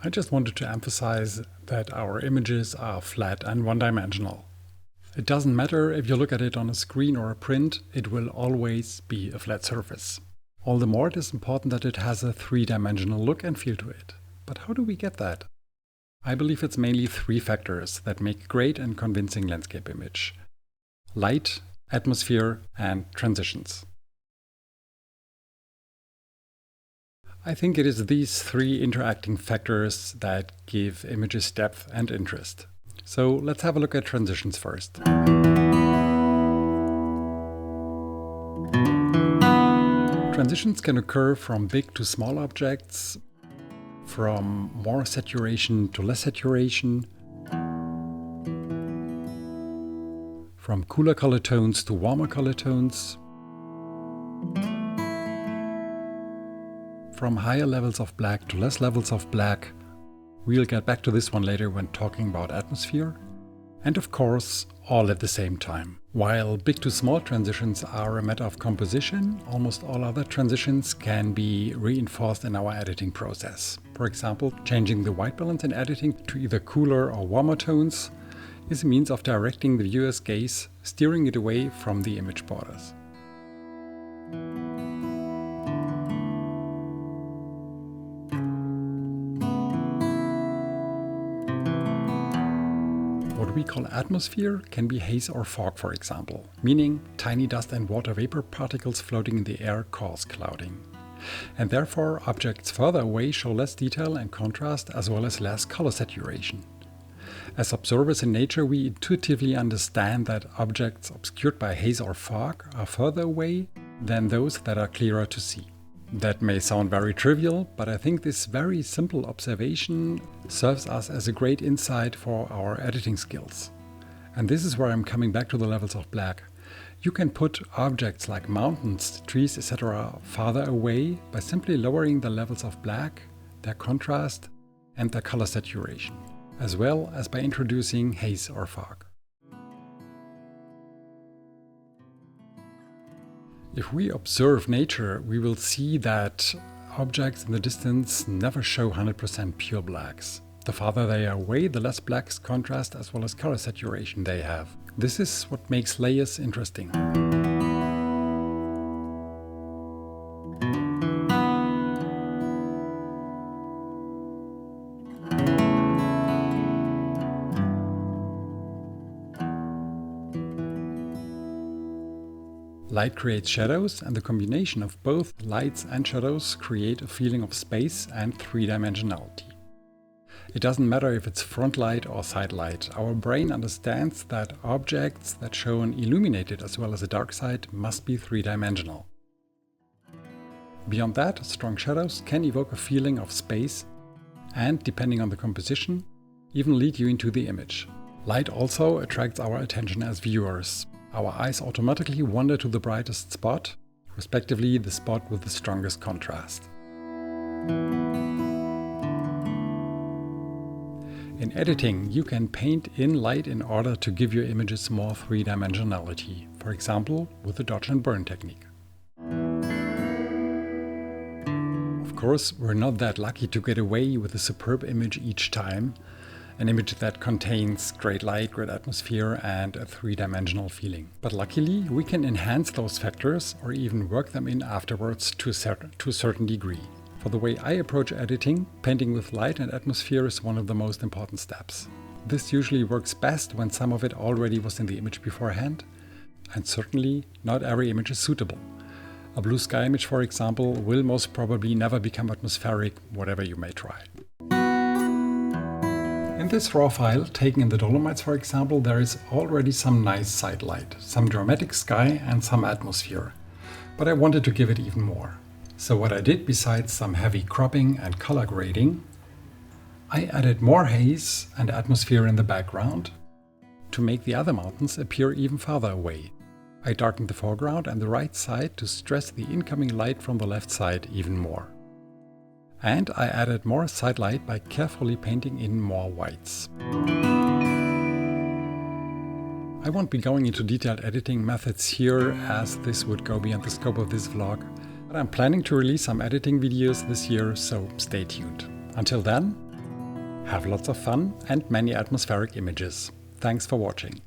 I just wanted to emphasize that our images are flat and one-dimensional. It doesn't matter if you look at it on a screen or a print, it will always be a flat surface. All the more it is important that it has a three-dimensional look and feel to it. But how do we get that? I believe it's mainly three factors that make a great and convincing landscape image: light, atmosphere, and transitions. I think it is these three interacting factors that give images depth and interest. So let's have a look at transitions first. Transitions can occur from big to small objects, from more saturation to less saturation, from cooler color tones to warmer color tones, from higher levels of black to less levels of black. We'll get back to this one later when talking about atmosphere. And of course, all at the same time. While big to small transitions are a matter of composition, almost all other transitions can be reinforced in our editing process. For example, changing the white balance in editing to either cooler or warmer tones is a means of directing the viewer's gaze, steering it away from the image borders. What we call atmosphere can be haze or fog, for example, meaning tiny dust and water vapor particles floating in the air cause clouding. And therefore, objects further away show less detail and contrast as well as less color saturation. As observers in nature, we intuitively understand that objects obscured by haze or fog are further away than those that are clearer to see. That may sound very trivial, but I think this very simple observation serves us as a great insight for our editing skills. And this is where I'm coming back to the levels of black. You can put objects like mountains, trees, etc. farther away by simply lowering the levels of black, their contrast, and their color saturation, as well as by introducing haze or fog. If we observe nature, we will see that objects in the distance never show 100% pure blacks. The farther they are away, the less blacks contrast as well as color saturation they have. This is what makes layers interesting. Light creates shadows, and the combination of both lights and shadows create a feeling of space and three-dimensionality. It doesn't matter if it's front light or side light, our brain understands that objects that show an illuminated as well as a dark side must be three-dimensional. Beyond that, strong shadows can evoke a feeling of space and, depending on the composition, even lead you into the image. Light also attracts our attention as viewers. Our eyes automatically wander to the brightest spot, respectively the spot with the strongest contrast. In editing, you can paint in light in order to give your images more three-dimensionality, for example with the dodge and burn technique. Of course, we're not that lucky to get away with a superb image each time, an image that contains great light, great atmosphere, and a three-dimensional feeling. But luckily, we can enhance those factors or even work them in afterwards to a certain degree. For the way I approach editing, painting with light and atmosphere is one of the most important steps. This usually works best when some of it already was in the image beforehand, and certainly not every image is suitable. A blue sky image, for example, will most probably never become atmospheric, whatever you may try. In this raw file, taken in the Dolomites for example, there is already some nice side light, some dramatic sky and some atmosphere. But I wanted to give it even more. So what I did, besides some heavy cropping and color grading, I added more haze and atmosphere in the background to make the other mountains appear even farther away. I darkened the foreground and the right side to stress the incoming light from the left side even more. And I added more side light by carefully painting in more whites. I won't be going into detailed editing methods here, as this would go beyond the scope of this vlog, but I'm planning to release some editing videos this year, so stay tuned. Until then, Have lots of fun and many atmospheric images. Thanks for watching.